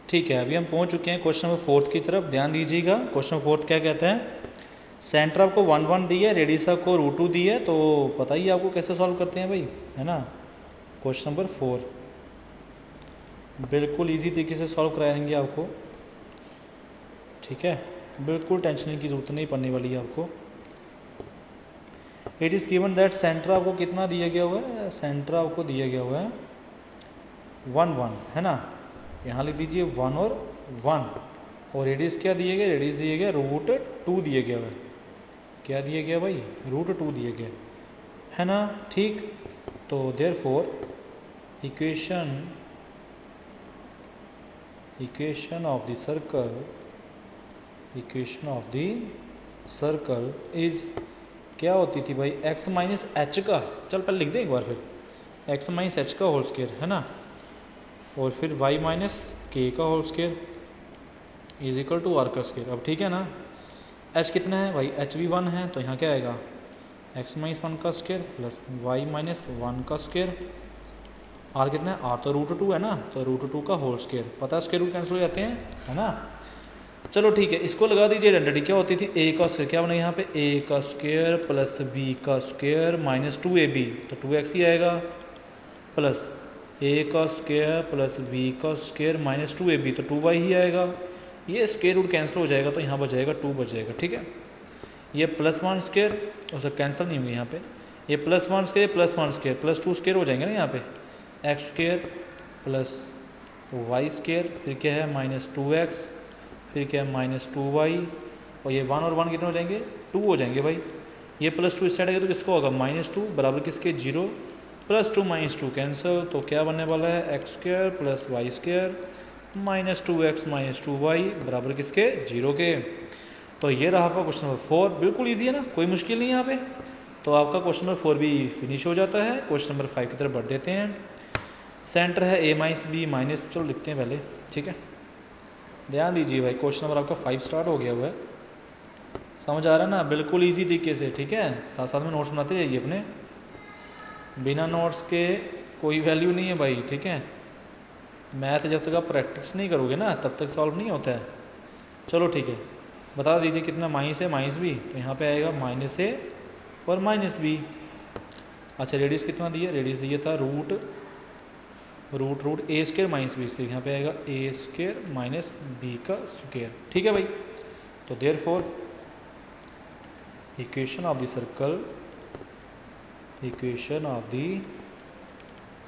ठीक है, अभी हम पहुंच चुके हैं क्वेश्चन नंबर 4 की तरफ। ध्यान दीजिएगा, क्वेश्चन नंबर 4 क्या कहता है, सेंटर आपको 1 1 दी है, रेडियस आपको √2 दी है, तो बताइए आपको कैसे सॉल्व करते हैं भाई, है ना। क्वेश्चन नंबर 4 बिल्कुल इजी तरीके से सॉल्व कराएंगे आपको, ठीक है, बिल्कुल टेंशन की जरूरत नहीं पड़ने वाली है आपको। It is given that centre आपको कितना दिया गया हुआ है, सेंटर आपको दिया गया हुआ है 1 1, है ना। यहाँ लिख दीजिए 1 और 1, और रेडियस क्या दिए गए, रेडियस दिए गया √2 दिया गया है। क्या दिया गया भाई, √2 दिया गया, है ना। ठीक, तो therefore equation of the circle is क्या होती थी भाई, x माइनस एच का, चल पहले लिख दें एक बार, फिर x माइनस एच का होल स्क्वायर, है ना, और फिर y माइनस के का whole square is equal to R का स्क्वायर। अब ठीक है ना, h कितना है भाई, h भी 1 है, तो यहाँ क्या आएगा x माइनस 1 का स्क्वायर प्लस y माइनस 1 का स्क्वायर, r कितना है, r तो √2 है ना, तो √2 का होल स्क्वायर, पता है स्क्वायर रूट कैंसिल हो जाते हैं, है ना। चलो ठीक है, इसको लगा दीजिए आइडेंटिटी, क्या होती थी, a का स्क्वायर, क्या बना यहाँ पे a का स्क्वायर प्लस b का स्क्वायर माइनस 2ab, तो 2x ही आएगा, प्लस a का स्क्वायर प्लस b का स्क्वायर माइनस 2ab, तो 2y ही आएगा। ये स्क्वायर रूट कैंसिल हो जाएगा, तो यहाँ बच जाएगा 2 बच जाएगा, ठीक है। ये +1 स्क्वायर और सब कैंसिल नहीं होंगे यहाँ पे, ये +1 स्क्वायर प्लस 2 स्क्वायर हो जाएंगे ना यहाँ पे, x square plus y square, फिर क्या है माइनस 2x, फिर क्या है माइनस 2y, और ये 1 और 1 कितने हो जाएंगे, 2 हो जाएंगे भाई। ये +2 इस साइड आएगा तो किसको होगा, -2 बराबर किसके 0, +2 -2 कैंसिल, तो क्या बनने वाला है, x square plus y square minus 2x minus 2y बराबर किसके 0 के। तो ये रहा आपका क्वेश्चन नंबर 4, बिल्कुल ईजी है ना, कोई मुश्किल नहीं है यहाँ पे। तो आपका क्वेश्चन नंबर 4 भी फिनिश हो जाता है। क्वेश्चन नंबर 5 की तरफ बढ़ देते हैं। सेंटर है a माइनस b माइनस, चलो लिखते हैं पहले, ठीक है। ध्यान दीजिए भाई, क्वेश्चन नंबर आपका 5 स्टार्ट हो गया हुआ है, समझ आ रहा है ना, बिल्कुल इजी तरीके से, ठीक है। साथ साथ में नोट्स बनाते जाइए अपने, बिना नोट्स के कोई वैल्यू नहीं है भाई, ठीक है। मैथ जब तक आप प्रैक्टिस नहीं करोगे ना तब तक सॉल्व नहीं होता है। चलो ठीक है, बता दीजिए कितना माइनस है माइनस बी, तो यहाँ पे आएगा -a और -b। अच्छा रेडियस कितना दिया, रेडियस दिया था root a square minus b square, यहाँ पे आएगा a स्क्वायर माइनस b का स्क्वायर, ठीक है भाई। तो therefore equation of the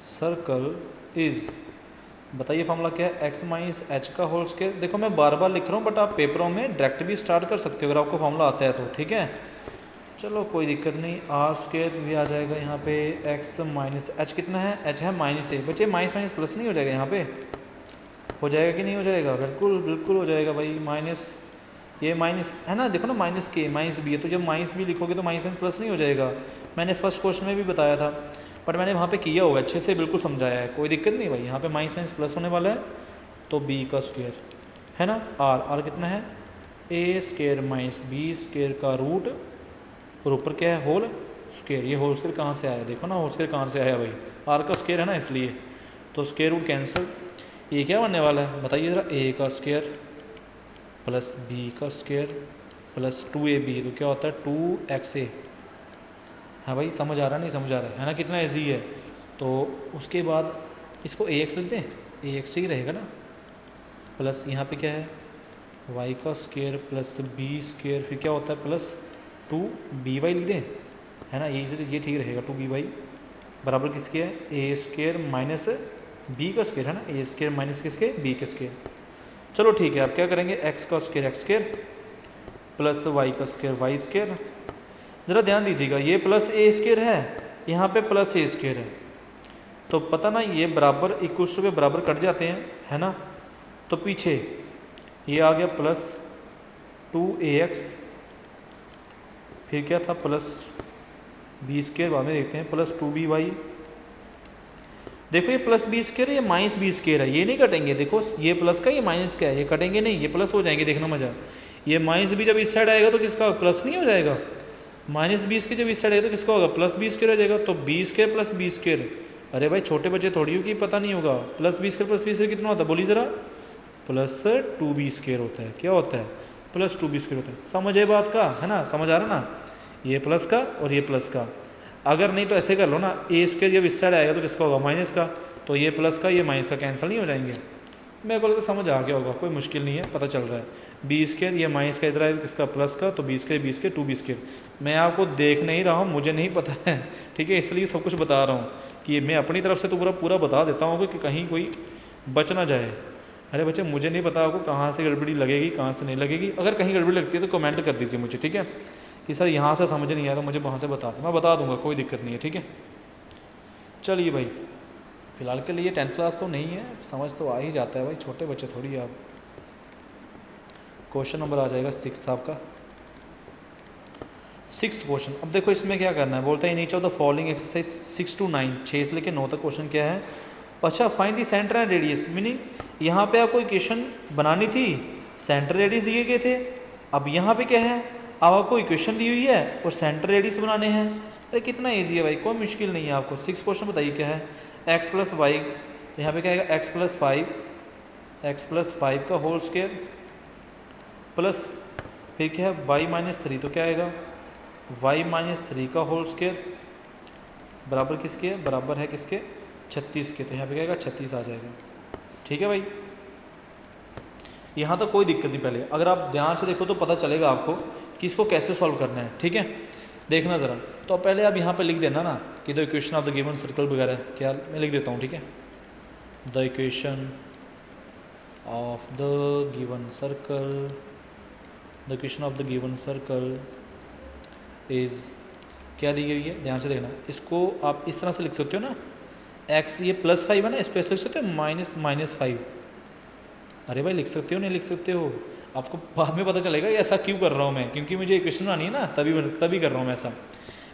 circle is, बताइए फॉर्मूला क्या है, x माइनस एच का होल स्क्वायर। देखो मैं बार बार लिख रहा हूँ, बट आप पेपरों में डायरेक्ट भी स्टार्ट कर सकते हो अगर आपको फॉर्मूला आता है तो, ठीक है। चलो कोई दिक्कत नहीं, आर स्क्वायर भी आ जाएगा यहाँ पे, x माइनस एच कितना है, h है -a, बच्चे माइनस माइनस प्लस नहीं हो जाएगा, यहाँ पे हो जाएगा कि नहीं हो जाएगा, बिल्कुल बिल्कुल हो जाएगा भाई। माइनस ये माइनस है ना, देखो ना माइनस के माइनस बी है, तो जब माइनस बी लिखोगे तो माइनस माइनस प्लस नहीं हो जाएगा। मैंने फर्स्ट क्वेश्चन में भी बताया था, बट मैंने वहाँ पे किया हुआ अच्छे से, बिल्कुल समझाया है, कोई दिक्कत नहीं भाई। यहाँ पे माइनस माइनस प्लस होने वाला है, तो b का स्क्वायर है ना, r कितना है, a square minus b square का रूट, और ऊपर क्या है होल स्क्वायर। ये होल स्क्वायर कहाँ से आया, देखो ना होल स्क्वायर कहाँ से आया भाई, r का स्क्वायर है ना इसलिए, तो स्क्वायर रूट कैंसिल। ये क्या बनने वाला है बताइए ज़रा, a का स्क्वायर प्लस b का स्क्वायर प्लस 2ab, तो क्या होता है 2xa। हाँ भाई समझ आ रहा नहीं, समझ आ रहा है ना, कितना ईजी है। तो उसके बाद इसको ax लिख दें, ax ही रहेगा ना, प्लस यहाँ पे क्या है y का स्क्वायर प्लस b स्क्वायर, फिर क्या होता है प्लस 2by लिख दें, है ना, ये ठीक रहेगा। 2by बराबर किसके है, a स्क्वायर माइनस b का स्क्वायर, है ना, a स्क्वायर माइनस किसके b के स्क्वायर। चलो ठीक है, आप क्या करेंगे, x का स्क्वायर प्लस y का स्क्वायर y स्क्वायर। ज़रा ध्यान दीजिएगा, ये प्लस a स्क्वायर है, यहाँ पे प्लस a स्क्वायर है, तो पता ना ये बराबर इक्वल्स टू के बराबर कट जाते हैं, है ना। तो पीछे ये आ गया प्लस 2ax, फिर क्या था प्लस b स्क्वायर, बाद में देखते हैं प्लस 2by। देखो ये प्लस b स्क्वायर है, ये माइनस b स्क्वायर है, ये नहीं कटेंगे, देखो ये प्लस का ये माइनस का है, ये कटेंगे नहीं, ये प्लस हो जाएंगे, देखना मजा। ये माइनस b जब इस साइड आएगा तो किसका प्लस नहीं हो जाएगा, माइनस 20 के जब इस साइड आएगा तो किसका होगा प्लस 20 स्क्वायर हो जाएगा, तो b square plus b square. अरे भाई छोटे बच्चे थोड़ी हो कि पता नहीं होगा, प्लस 20 स्क्वायर प्लस 20 स्क्वायर कितना होता है बोलिए ज़रा, प्लस 2b² होता है। क्या होता है? प्लस 2b² होता है। समझ है बात का, है ना? समझ आ रहा ना? ये प्लस का और ये प्लस का। अगर नहीं तो ऐसे कर लो ना, a² जब इस साइड आएगा तो किसका होगा? माइनस का। तो ये प्लस का ये माइनस का कैंसिल नहीं हो जाएंगे? मेरे को तो समझ आ गया होगा, कोई मुश्किल नहीं है, पता चल रहा है। b² ये माइनस का इधर आएगा किसका? प्लस का। तो b², 2b²। मैं आपको देख नहीं रहा हूँ, मुझे नहीं पता है, ठीक है, इसलिए सब कुछ बता रहा हूँ कि मैं अपनी तरफ से तो पूरा बता देता हूँ कि कहीं कोई बच ना जाए। अरे बच्चे, मुझे नहीं पता आपको कहाँ से गड़बड़ी लगेगी, कहाँ से नहीं लगेगी। अगर कहीं गड़बड़ी लगती है तो कमेंट कर दीजिए मुझे, ठीक है, कि सर यहाँ से समझ नहीं आया तो मुझे वहाँ से बता दें, मैं बता दूंगा, कोई दिक्कत नहीं है, ठीक है। चलिए भाई, फिलहाल के लिए 10th क्लास तो नहीं है, समझ तो आ ही जाता है भाई, छोटे बच्चे थोड़ी आप। क्वेश्चन नंबर आ जाएगा 6 आपका, 6th क्वेश्चन। अब देखो इसमें क्या करना है, बोलता है in each of the following exercise 6 to 9, 6 से लेकर 9 तक क्वेश्चन क्या है? अच्छा, find the centre and radius. Meaning यहाँ पे आपको इक्वेशन बनानी थी, सेंटर रेडियस दिए गए थे। अब यहाँ पे क्या है, अब आपको इक्वेशन दी हुई है और सेंटर रेडियस बनाने हैं। अरे कितना ईजी है भाई, कोई मुश्किल नहीं है आपको। 6 क्वेश्चन बताइए क्या है? x + y, तो यहाँ पे क्या आएगा? x + 5 का होल स्क्वायर प्लस फिर क्या है? y - 3, तो क्या आएगा? y - 3 का होल स्क्वायर बराबर किसके? बराबर है किसके? 36 के। तो यहाँ पे क्या आएगा? 36 आ जाएगा, ठीक है भाई। यहाँ तो कोई दिक्कत नहीं। पहले अगर आप ध्यान से देखो तो पता चलेगा आपको कि इसको कैसे सॉल्व करना है, ठीक है, देखना ज़रा। तो पहले आप यहाँ पे लिख देना ना कि the equation of the given circle वगैरह, क्या मैं लिख देता हूँ, ठीक है। The equation of the given circle, the equation of the given circle is, क्या दी गई है, ध्यान से देखना। इसको आप इस तरह से लिख सकते हो ना, x ये +5 है ना, इसको ऐसे लिख सकते हो -5। अरे भाई लिख सकते हो, नहीं लिख सकते हो, आपको बाद में पता चलेगा ये ऐसा क्यों कर रहा हूँ मैं, क्योंकि मुझे इक्वेशन बनानी है ना, तभी कर रहा हूँ मैं ऐसा।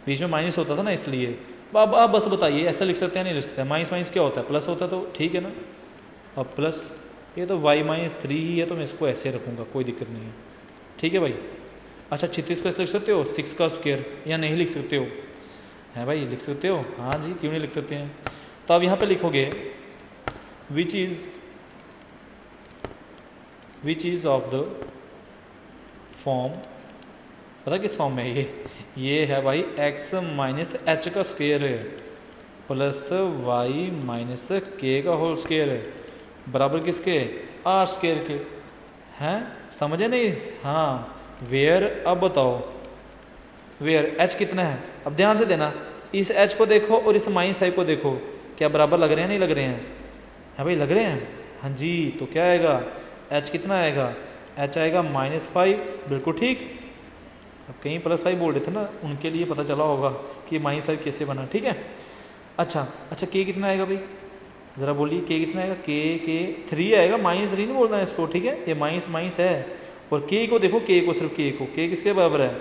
बीच में माइनस होता था ना, इसलिए। अब आप बस बताइए ऐसा लिख सकते हैं नहीं लिख सकते हैं? माइनस क्या होता है? प्लस होता है, तो ठीक है ना। अब प्लस ये तो y - 3 ही है, तो मैं इसको ऐसे रखूँगा, कोई दिक्कत नहीं है, ठीक है भाई। अच्छा, 36 को ऐसे लिख सकते हो, 6 का स्क्वायर, या नहीं लिख सकते हो? है भाई, लिख सकते हो, हाँ जी, क्यों नहीं लिख सकते हैं। तो आप यहाँ पे लिखोगे which is of the form, पता किस फॉर्म में है ये है भाई x - h का स्क्वायर है प्लस y - k का होल स्क्वायर है बराबर किसके? r स्क्वायर के। हैं, समझे नहीं? हाँ, वेयर, अब बताओ वेयर h कितना है? अब ध्यान से देना, इस h को देखो और इस -5 को देखो, क्या बराबर लग रहे हैं, नहीं लग रहे हैं? है भाई, लग रहे हैं, हाँ जी। तो क्या आएगा? h कितना आएगा? h आएगा -5, बिल्कुल ठीक। अब कहीं +5 बोल रहे थे ना, उनके लिए पता चला होगा कि -5 कैसे बना, ठीक है। अच्छा, k कितना आएगा भाई, ज़रा बोलिए, k कितना आएगा? k 3 आएगा, -3 नहीं बोलना है इसको, ठीक है, ये माइनस है। और k को देखो, k को सिर्फ k किसके बराबर है?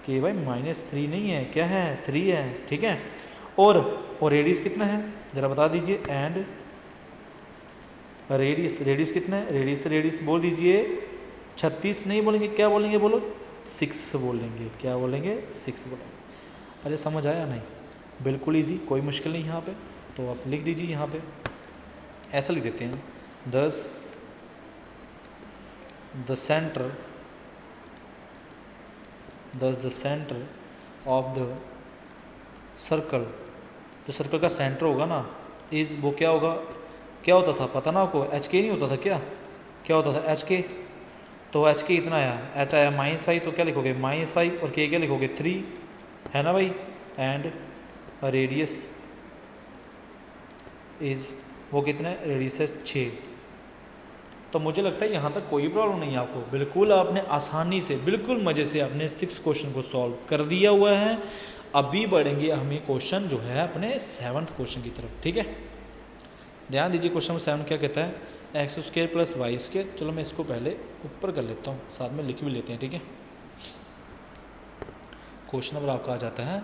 k भाई -3 नहीं है, क्या है? 3 है, ठीक है। और रेडियस कितना है, ज़रा बता दीजिए। एंड रेडियस कितना है? रेडियस बोल दीजिए। 36 नहीं बोलेंगे, क्या बोलेंगे, बोलो 6 बोलेंगे। क्या बोलेंगे? 6 बोलेंगे। अरे समझ आया नहीं? बिल्कुल इजी, कोई मुश्किल नहीं यहाँ पे। तो आप लिख दीजिए यहाँ पे, ऐसा लिख देते हैं, दस the centre of the circle, जो सर्कल का सेंटर होगा ना, इज, वो क्या होगा, क्या होता था पता ना आपको? HK नहीं होता था क्या होता था? HK। तो HK इतना आया, H आया -5, तो क्या लिखोगे? -5, और K क्या लिखोगे? 3, है ना भाई। एंड रेडियस इज, वो कितना है? रेडियस है 6। तो मुझे लगता है यहाँ तक कोई प्रॉब्लम नहीं है आपको, बिल्कुल आपने आसानी से, बिल्कुल मज़े से अपने 6 क्वेश्चन को सॉल्व कर दिया हुआ है। अभी बढ़ेंगे हमें क्वेश्चन जो है अपने 7th क्वेश्चन की तरफ, ठीक है। ध्यान दीजिए, क्वेश्चन नंबर 7 क्या कहता है? x² + y²। चलो मैं इसको पहले ऊपर कर लेता हूँ, साथ में लिख भी लेते हैं, ठीक है। क्वेश्चन नंबर आपका आ जाता है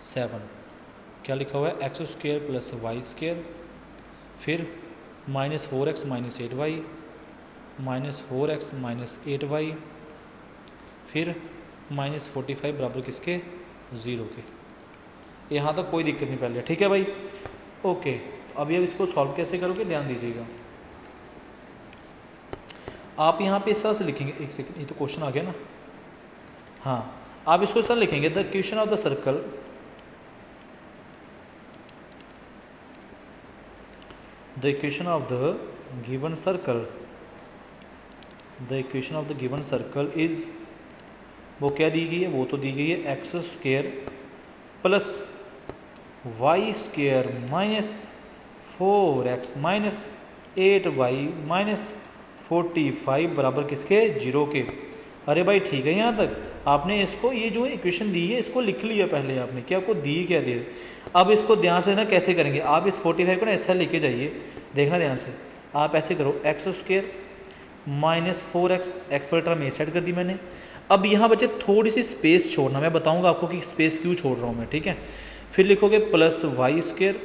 7, क्या लिखा हुआ है? x² + y², फिर -4x - 8y, -4x - 8y, फिर -45 बराबर किसके? 0 के। यहाँ तक कोई दिक्कत नहीं पहले, ठीक है भाई, ओके। तो अभी अब इसको सॉल्व कैसे करोगे, ध्यान दीजिएगा। आप यहाँ पे इस तरह से लिखेंगे, एक सेकंड, ये तो क्वेश्चन आ गया ना। हाँ, आप इसको इस तरह लिखेंगे, the equation of the circle, the equation of the given circle, the equation of the given circle is, वो क्या दी गई है, वो तो दी गई है X square plus Y square minus 4x minus 8y minus 45 बराबर किसके, 0 के। अरे भाई ठीक है, यहाँ तक आपने इसको, ये जो इक्वेशन दी है इसको लिख लिया पहले आपने, क्या आपको दी क्या दे। अब इसको ध्यान से ना कैसे करेंगे, आप इस 45 को ना ऐसा लेके जाइए, देखना ध्यान से, आप ऐसे करो x square minus 4x, x वाली टर्म ये सेट कर दी मैंने। अब यहाँ बच्चे थोड़ी सी स्पेस छोड़ना, मैं बताऊँगा आपको कि स्पेस क्यों छोड़ रहा हूँ मैं, ठीक है। फिर लिखोगे प्लस वाई स्क्वायर,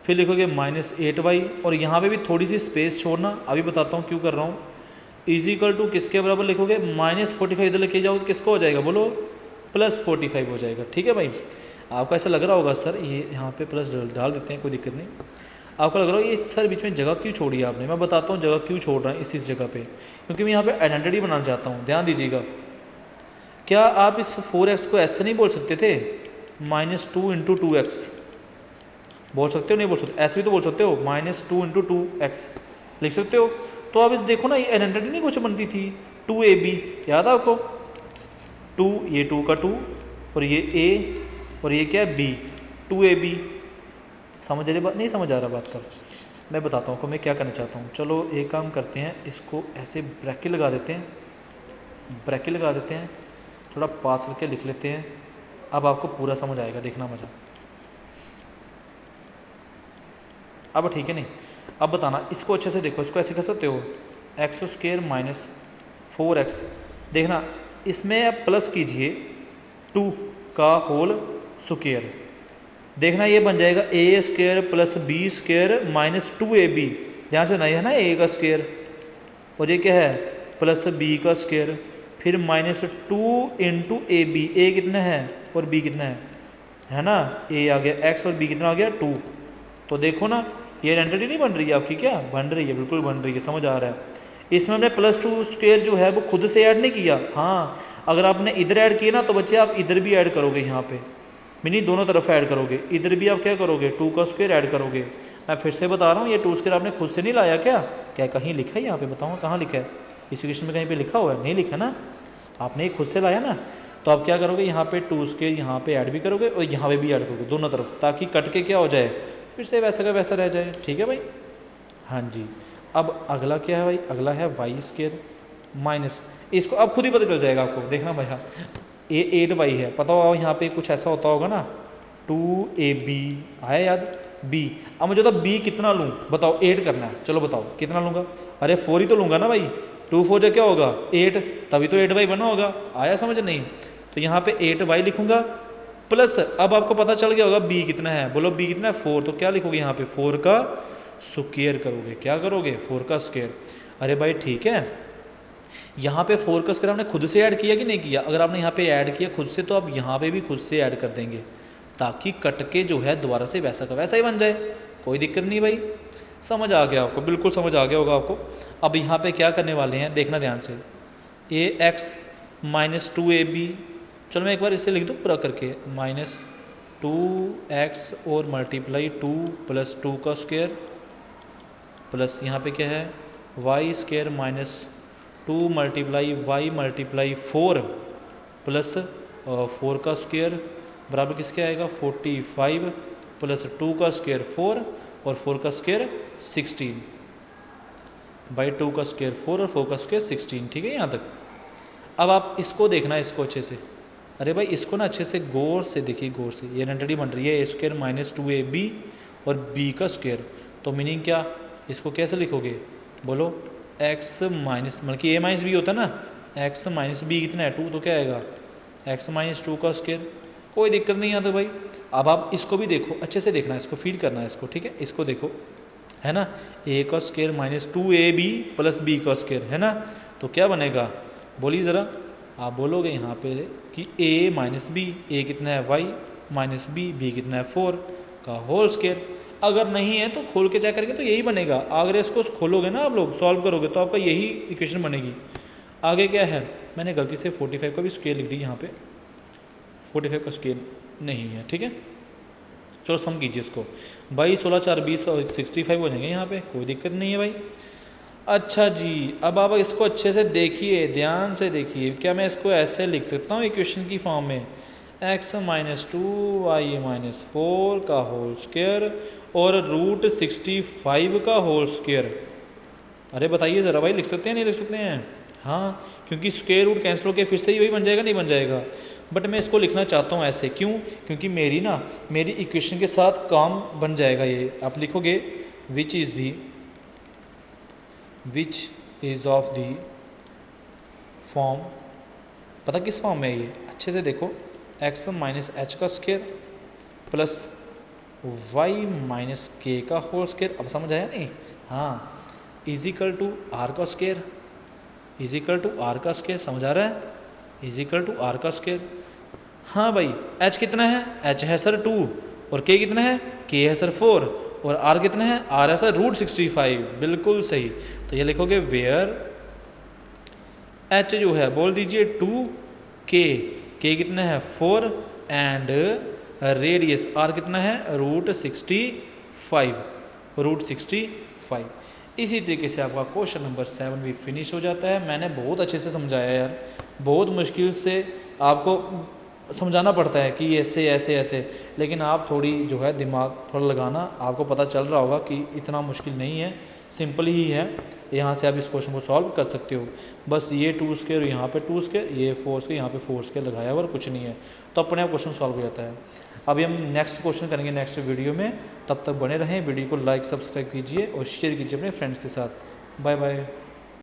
फिर लिखोगे माइनस 8y, और यहाँ पे भी थोड़ी सी स्पेस छोड़ना, अभी बताता हूँ क्यों कर रहा हूँ। इज इक्वल टू किसके बराबर लिखोगे, माइनस 45 इधर लिखे जाओगे, किसको हो जाएगा बोलो, प्लस 45 हो जाएगा, ठीक है भाई। आपको ऐसा लग रहा होगा सर ये यहाँ पे प्लस डाल देते हैं, कोई दिक्कत नहीं। आपको लग रहा है ये सर बीच में जगह क्यों छोड़ी आपने, मैं बताता हूँ जगह क्यों छोड़ रहा है इस जगह पे, क्योंकि मैं यहाँ पे आइडेंटिटी बनाना चाहता हूँ, ध्यान दीजिएगा। क्या आप इस 4x को ऐसे नहीं बोल सकते थे, माइनस 2 इंटू 2x बोल सकते हो, नहीं बोल सकते, ऐसे भी तो बोल सकते हो, माइनस 2 इंटू 2x लिख सकते हो। तो अब इस देखो ना, ये आइडेंटिटी नहीं कुछ बनती थी, 2ab, याद है आपको, 2, ये 2 का 2 और ये a और ये क्या है b, 2ab। समझ रहे बात, नहीं समझ आ रहा बात कर, मैं बताता हूँ आपको मैं क्या करना चाहता हूँ। चलो एक काम करते हैं, इसको ऐसे ब्रैकेट लगा देते हैं, ब्रैकेट लगा देते हैं, थोड़ा पास करके लिख लेते हैं। अब आपको पूरा समझ आएगा, देखना मजा। अब ठीक है नहीं, अब बताना इसको अच्छे से देखो, इसको ऐसे कर सकते हो, एक्स स्क्वायर माइनस 4x, देखना इसमें आप प्लस कीजिए 2 का होल स्क्वायर, देखना ये बन जाएगा a square plus b square minus 2ab, ध्यान से नहीं है ना, ए का स्क्वायर और ये क्या है प्लस बी का स्क्वायर, फिर माइनस 2 इंटू ए बी, ए कितना है और बी कितना है ना, ए आ गया x और b कितना आ गया 2। तो देखो ना ये आइडेंटिटी नहीं बन रही है आपकी, क्या बन रही है, बिल्कुल बन रही है, समझ आ रहा है। इसमें हमने प्लस 2 स्क्वायर जो है वो खुद से ऐड नहीं किया, हाँ अगर आपने इधर ऐड किया ना तो बच्चे आप इधर भी ऐड करोगे, यहाँ पे मिनी दोनों तरफ ऐड करोगे, इधर भी आप क्या करोगे 2 का स्क्वायर ऐड करोगे। मैं फिर से बता रहा हूँ, ये 2 स्क्वायर आपने खुद से नहीं लाया, क्या कहीं लिखा है यहाँ पे, बताऊँगा कहाँ लिखा है, इस इक्वेशन में कहीं पे लिखा हुआ है, नहीं लिखा ना, आपने खुद से लाया ना। तो आप क्या करोगे, यहाँ पे 2 स्क्वायर यहाँ पे ऐड भी करोगे और यहाँ पे भी ऐड करोगे दोनों तरफ, ताकि कट के क्या हो जाए, फिर से वैसा का वैसा रह जाए, ठीक है भाई। हाँ जी, अब अगला क्या है भाई, अगला है वाई स्क्वायर माइनस, इसको अब खुद ही पता चल जाएगा आपको, देखना भैया ये 8y है, पता होगा यहाँ पे कुछ ऐसा होता होगा ना, 2ab आया याद, b। अब मुझे तो b कितना लूँ बताओ, 8 करना है, चलो बताओ कितना लूँगा, अरे 4 ही तो लूँगा ना भाई, 2 4 जो क्या होगा 8, तभी तो 8y बना होगा, आया समझ नहीं। तो यहाँ पे 8y लिखूँगा प्लस, अब आपको पता चल गया होगा b कितना है, बोलो b कितना है 4, तो क्या लिखोगे यहाँ पे 4 का स्क्वायर करोगे, क्या करोगे 4 का स्क्वायर। अरे भाई ठीक है, यहाँ पे 4 का स्क्वायर आपने खुद से ऐड किया कि नहीं किया, अगर आपने यहाँ पे ऐड किया खुद से तो आप यहाँ पे भी खुद से ऐड कर देंगे, ताकि कट के जो है दोबारा से वैसा का वैसा ही बन जाए, कोई दिक्कत नहीं भाई, समझ आ गया आपको, बिल्कुल समझ आ गया होगा आपको। अब यहाँ पे क्या करने वाले हैं देखना ध्यान से, ए एक्स माइनस 2ab, चलो मैं एक बार इसे लिख दूँ पूरा करके, माइनस 2x और मल्टीप्लाई 2 प्लस 2 का स्क्वायर प्लस यहाँ पे क्या है Y square minus 2 multiply Y multiply 4 plus 4 का स्क्वायर बराबर किसके आएगा 45 प्लस 2 का स्क्वायर 4 और 4 का स्क्वायर 16 बाई 2 का स्क्वायर 4 और 4 का स्क्वायर 16, ठीक है यहाँ तक। अब आप इसको देखना, इसको अच्छे से, अरे भाई इसको ना अच्छे से गौर से देखिए, गौर से, ये आइडेंटिटी बन रही है ए स्क्वायर माइनस 2ab और b का स्क्वायर, तो मीनिंग क्या, इसको कैसे लिखोगे बोलो, x माइनस मतलब कि a माइनस बी होता है ना, x माइनस बी कितना है 2, तो क्या आएगा x माइनस 2 का स्क्वायर, कोई दिक्कत नहीं आता भाई। अब आप इसको भी देखो, अच्छे से देखना, इसको फील करना है इसको, ठीक है, इसको देखो है ना, a का square minus 2ab plus b का स्क्वायर है ना, तो क्या बनेगा बोलिए ज़रा, आप बोलोगे यहाँ पे कि a माइनस बी, ए कितना है y माइनस बी, b कितना है 4 का होल स्क्वायर। अगर नहीं है तो खोल के चेक करके तो यही बनेगा। अगर इसको खोलोगे ना आप लोग, सॉल्व करोगे तो आपका यही इक्वेशन बनेगी। आगे क्या है, मैंने गलती से 45 का भी स्केयर लिख दी यहाँ पे, 45 का स्केयर नहीं है, ठीक है। चलो सम कीजिए इसको भाई, 16 4 20 और 65 हो जाएंगे यहाँ पे, कोई दिक्कत नहीं है भाई। अच्छा जी, अब आप इसको अच्छे से देखिए, ध्यान से देखिए, क्या मैं इसको ऐसे लिख सकता हूँ इक्वेशन की फॉर्म में, x माइनस 2 वाई माइनस 4 का होल स्क्वायर और रूट 65 का होल स्क्वायर। अरे बताइए ज़रा भाई, लिख सकते हैं नहीं लिख सकते हैं? हाँ, क्योंकि स्क्वायर रूट कैंसिल होकर फिर से ही वही बन जाएगा, नहीं बन जाएगा। बट मैं इसको लिखना चाहता हूँ ऐसे, क्यों? क्योंकि मेरी इक्वेशन के साथ काम बन जाएगा ये। आप लिखोगे which is of the form, पता किस फॉर्म में है ये, अच्छे से देखो, x माइनस एच का square plus y minus K का होल स्क्वायर। अब समझ आया नहीं? हाँ, इजिकल टू आर का स्क्वायर, इजिकल टू आर का स्क्वायर, समझ आ रहा है? इजिकल टू आर का स्क्वायर। हाँ भाई, h कितना है? h है सर 2, और k कितना है? k है सर 4, और r कितना है? r है सर रूट 65। बिल्कुल सही। तो ये लिखोगे वेयर h जो है बोल दीजिए 2k, k कितना है 4, एंड रेडियस r कितना है रूट 65, रूट 65। इसी तरीके से आपका क्वेश्चन नंबर 7 भी फिनिश हो जाता है। मैंने बहुत अच्छे से समझाया यार, बहुत मुश्किल से आपको समझाना पड़ता है कि ऐसे ऐसे ऐसे, लेकिन आप थोड़ी जो है दिमाग थोड़ा लगाना, आपको पता चल रहा होगा कि इतना मुश्किल नहीं है, सिंपल ही है। यहाँ से आप इस क्वेश्चन को सॉल्व कर सकते हो। बस ये 2 स्क्वायर यहाँ पे 2 स्क्वायर, ये 4 स्क्वायर यहाँ पे 4 स्क्वायर लगाया हुआ और कुछ नहीं है, तो अपने आप क्वेश्चन सॉल्व हो जाता है। अभी हम नेक्स्ट क्वेश्चन करेंगे नेक्स्ट वीडियो में, तब तक बने रहें। वीडियो को लाइक सब्सक्राइब कीजिए और शेयर कीजिए अपने फ्रेंड्स के साथ। Bye bye.